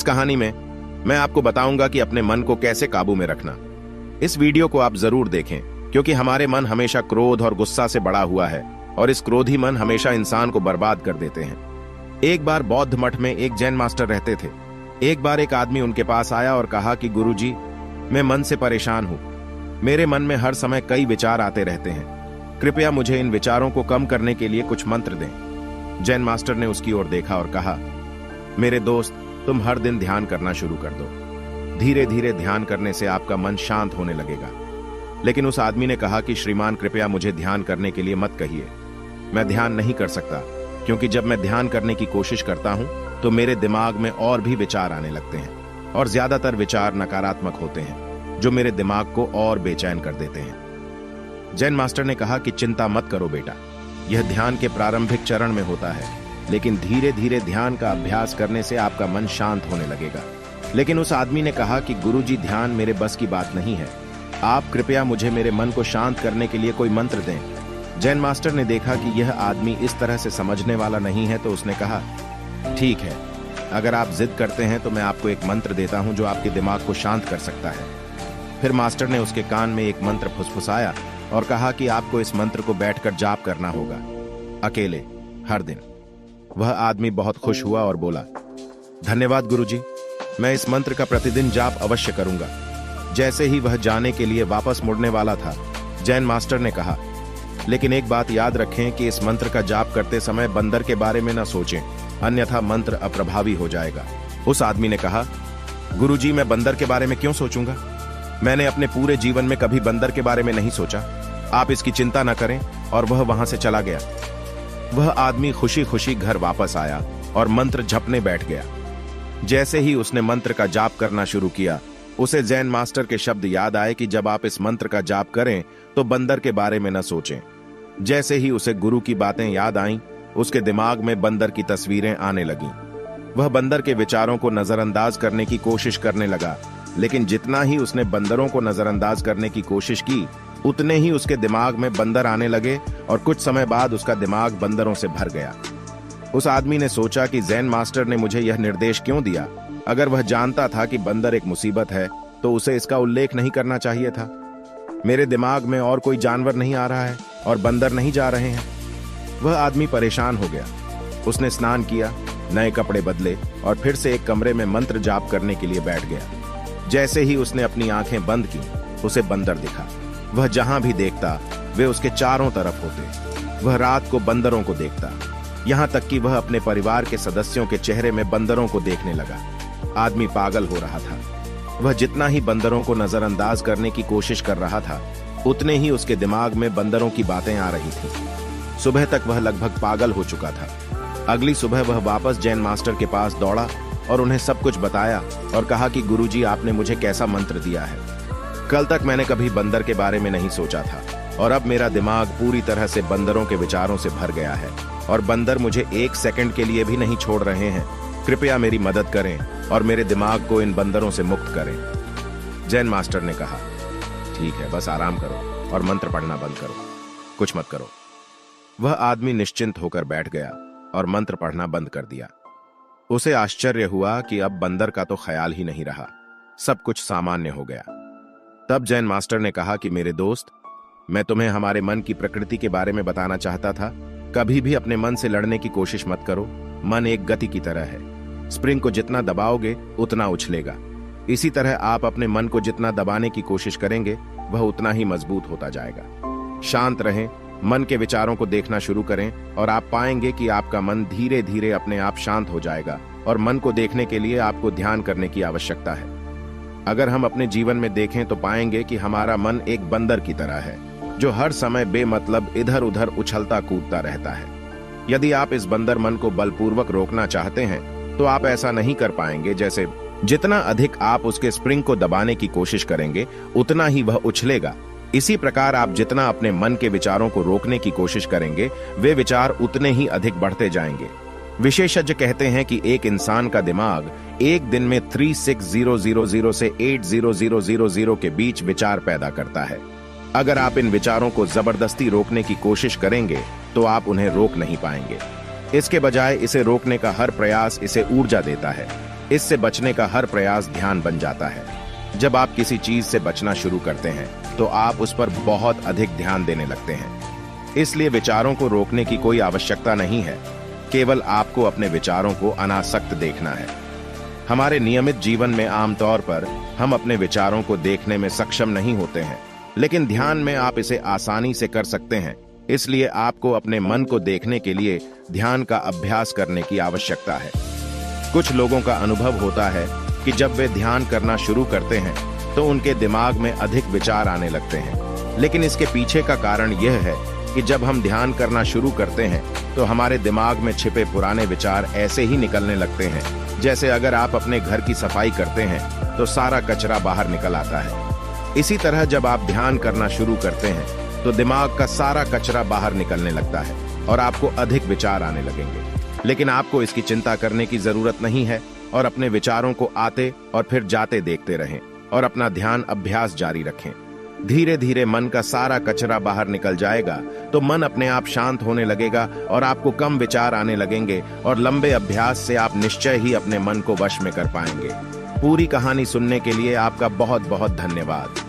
इस कहानी में मैं आपको बताऊंगा कि अपने मन को कैसे काबू में रखना। इस वीडियो को आप जरूर देखें क्योंकि हमारे मन हमेशा क्रोध और गुस्सा से बड़ा हुआ है और इस क्रोधी मन हमेशा इंसान को बर्बाद कर देते हैं। एक बार बौद्ध मठ में एक जैन मास्टर रहते थे। एक बार एक आदमी उनके पास आया और कहा कि गुरुजी, मैं मन से परेशान हूं। मेरे मन में हर समय कई विचार आते रहते हैं। कृपया मुझे इन विचारों को कम करने के लिए कुछ मंत्र दें। जैन मास्टर ने उसकी ओर देखा और कहा, मेरे दोस्त, तुम हर दिन ध्यान करना शुरू कर दो। धीरे धीरे ध्यान करने से आपका मन शांत होने लगेगा। लेकिन उस आदमी ने कहा कि श्रीमान, कृपया मुझे ध्यान करने के लिए मत कहिए। मैं ध्यान नहीं कर सकता क्योंकि जब मैं ध्यान करने की कोशिश करता हूं तो मेरे दिमाग में और भी विचार आने लगते हैं और ज्यादातर विचार नकारात्मक होते हैं जो मेरे दिमाग को और बेचैन कर देते हैं। जैन मास्टर ने कहा कि चिंता मत करो बेटा, यह ध्यान के प्रारंभिक चरण में होता है, लेकिन धीरे धीरे ध्यान का अभ्यास करने से आपका मन शांत होने लगेगा। लेकिन उस आदमी ने कहा कि गुरुजी, ध्यान मेरे बस की बात नहीं है। आप कृपया मुझे मेरे मन को शांत करने के लिए कोई मंत्र दें। जैन मास्टर ने देखा कि यह आदमी इस तरह से समझने वाला नहीं है तो उसने कहा, ठीक है, अगर आप जिद करते हैं तो मैं आपको एक मंत्र देता हूं जो आपके दिमाग को शांत कर सकता है। फिर मास्टर ने उसके कान में एक मंत्र फुसफुसाया और कहा कि आपको इस मंत्र को बैठकर जाप करना होगा, अकेले, हर दिन। वह आदमी बहुत खुश हुआ और बोला, धन्यवाद गुरुजी, मैं इस मंत्र का प्रतिदिन जाप अवश्य करूंगा। जैसे ही वह जाने के लिए वापस मुड़ने वाला था, जैन मास्टर ने कहा, लेकिन एक बात याद रखें कि इस मंत्र का जाप करते समय बंदर के बारे में न सोचें, अन्यथा मंत्र अप्रभावी हो जाएगा। उस आदमी ने कहा, गुरुजी, मैं बंदर के बारे में क्यों सोचूंगा? मैंने अपने पूरे जीवन में कभी बंदर के बारे में नहीं सोचा। आप इसकी चिंता न करें। और वह वहां से चला गया। वह आदमी खुशी खुशी घर वापस आया और मंत्र जपने बैठ गया। जैसे ही उसने मंत्र का जाप करना शुरू किया, उसे जैन मास्टर के शब्द याद आए कि जब आप इस मंत्र का जाप करें तो बंदर के बारे में न सोचें। जैसे ही उसे गुरु की बातें याद आईं, उसके दिमाग में बंदर की तस्वीरें आने लगीं। वह बंदर के विचारों को नजरअंदाज करने की कोशिश करने लगा, लेकिन जितना ही उसने बंदरों को नजरअंदाज करने की कोशिश की, उतने ही उसके दिमाग में बंदर आने लगे और कुछ समय बाद उसका दिमाग बंदरों से भर गया। उस आदमी ने सोचा कि जैन मास्टर ने मुझे यह निर्देश क्यों दिया? अगर वह जानता था कि बंदर एक मुसीबत है तो उसे इसका उल्लेख नहीं करना चाहिए था। मेरे दिमाग में और कोई जानवर नहीं आ रहा है और बंदर नहीं जा रहे हैं। वह आदमी परेशान हो गया। उसने स्नान किया, नए कपड़े बदले और फिर से एक कमरे में मंत्र जाप करने के लिए बैठ गया। जैसे ही उसने अपनी आंखें बंद की, उसे बंदर दिखा। वह जहां भी देखता, वे उसके चारों तरफ होते। वह रात को बंदरों को देखता, यहां तक कि वह अपने परिवार के सदस्यों के चेहरे में बंदरों को देखने लगा। आदमी पागल हो रहा था। वह जितना ही बंदरों को नजरअंदाज करने की कोशिश कर रहा था, उतने ही उसके दिमाग में बंदरों की बातें आ रही थीं। सुबह तक वह लगभग पागल हो चुका था। अगली सुबह वह वापस जैन मास्टर के पास दौड़ा और उन्हें सब कुछ बताया और कहा कि गुरुजी, आपने मुझे कैसा मंत्र दिया है। कल तक मैंने कभी बंदर के बारे में नहीं सोचा था और अब मेरा दिमाग पूरी तरह से बंदरों के विचारों से भर गया है और बंदर मुझे एक सेकंड के लिए भी नहीं छोड़ रहे हैं। कृपया मेरी मदद करें और मेरे दिमाग को इन बंदरों से मुक्त करें। जैन मास्टर ने कहा, ठीक है, बस आराम करो और मंत्र पढ़ना बंद करो, कुछ मत करो। वह आदमी निश्चिंत होकर बैठ गया और मंत्र पढ़ना बंद कर दिया। उसे आश्चर्य हुआ कि अब बंदर का तो ख्याल ही नहीं रहा, सब कुछ सामान्य हो गया। तब जैन मास्टर ने कहा कि मेरे दोस्त, मैं तुम्हें हमारे मन की प्रकृति के बारे में बताना चाहता था। कभी भी अपने मन से लड़ने की कोशिश मत करो। मन एक गति की तरह है, स्प्रिंग को जितना दबाओगे उतना उछलेगा। इसी तरह आप अपने मन को जितना दबाने की कोशिश करेंगे, वह उतना ही मजबूत होता जाएगा। शांत रहें, मन के विचारों को देखना शुरू करें और आप पाएंगे कि आपका मन धीरे धीरे अपने आप शांत हो जाएगा। और मन को देखने के लिए आपको ध्यान करने की आवश्यकता है। अगर हम अपने जीवन में देखें तो पाएंगे कि हमारा मन एक बंदर की तरह है जो हर समय बेमतलब इधर उधर उछलता कूदता रहता है। यदि आप इस बंदर मन को बलपूर्वक रोकना चाहते हैं तो आप ऐसा नहीं कर पाएंगे। जैसे जितना अधिक आप उसके स्प्रिंग को दबाने की कोशिश करेंगे, उतना ही वह उछलेगा। इसी प्रकार आप जितना अपने मन के विचारों को रोकने की कोशिश करेंगे, वे विचार उतने ही अधिक बढ़ते जाएंगे। विशेषज्ञ कहते हैं कि एक इंसान का दिमाग एक दिन में 36,000 से 80,000 के बीच विचार पैदा करता है। अगर आप इन विचारों को जबरदस्ती रोकने की कोशिश करेंगे तो आप उन्हें रोक नहीं पाएंगे। इसके बजाय इसे रोकने का हर प्रयास इसे ऊर्जा देता है। इससे बचने का हर प्रयास ध्यान बन जाता है। जब आप किसी चीज से बचना शुरू करते हैं तो आप उस पर बहुत अधिक ध्यान देने लगते हैं। इसलिए विचारों को रोकने की कोई आवश्यकता नहीं है, केवल आपको अपने विचारों को अनासक्त देखना है। हमारे नियमित जीवन में आमतौर पर हम अपने विचारों को देखने में सक्षम नहीं होते हैं, लेकिन ध्यान में आप इसे आसानी से कर सकते हैं। इसलिए आपको अपने मन को देखने के लिए ध्यान का अभ्यास करने की आवश्यकता है। कुछ लोगों का अनुभव होता है कि जब वे ध्यान करना शुरू करते हैं तो उनके दिमाग में अधिक विचार आने लगते हैं, लेकिन इसके पीछे का कारण यह है कि जब हम ध्यान करना शुरू करते हैं तो हमारे दिमाग में छिपे पुराने विचार ऐसे ही निकलने लगते हैं, जैसे अगर आप अपने घर की सफाई करते हैं तो सारा कचरा बाहर निकल आता है। इसी तरह जब आप ध्यान करना शुरू करते हैं तो दिमाग का सारा कचरा बाहर निकलने लगता है और आपको अधिक विचार आने लगेंगे। लेकिन आपको इसकी चिंता करने की जरूरत नहीं है और अपने विचारों को आते और फिर जाते देखते रहें और अपना ध्यान अभ्यास जारी रखें। धीरे धीरे मन का सारा कचरा बाहर निकल जाएगा तो मन अपने आप शांत होने लगेगा और आपको कम विचार आने लगेंगे और लंबे अभ्यास से आप निश्चय ही अपने मन को वश में कर पाएंगे। पूरी कहानी सुनने के लिए आपका बहुत बहुत धन्यवाद।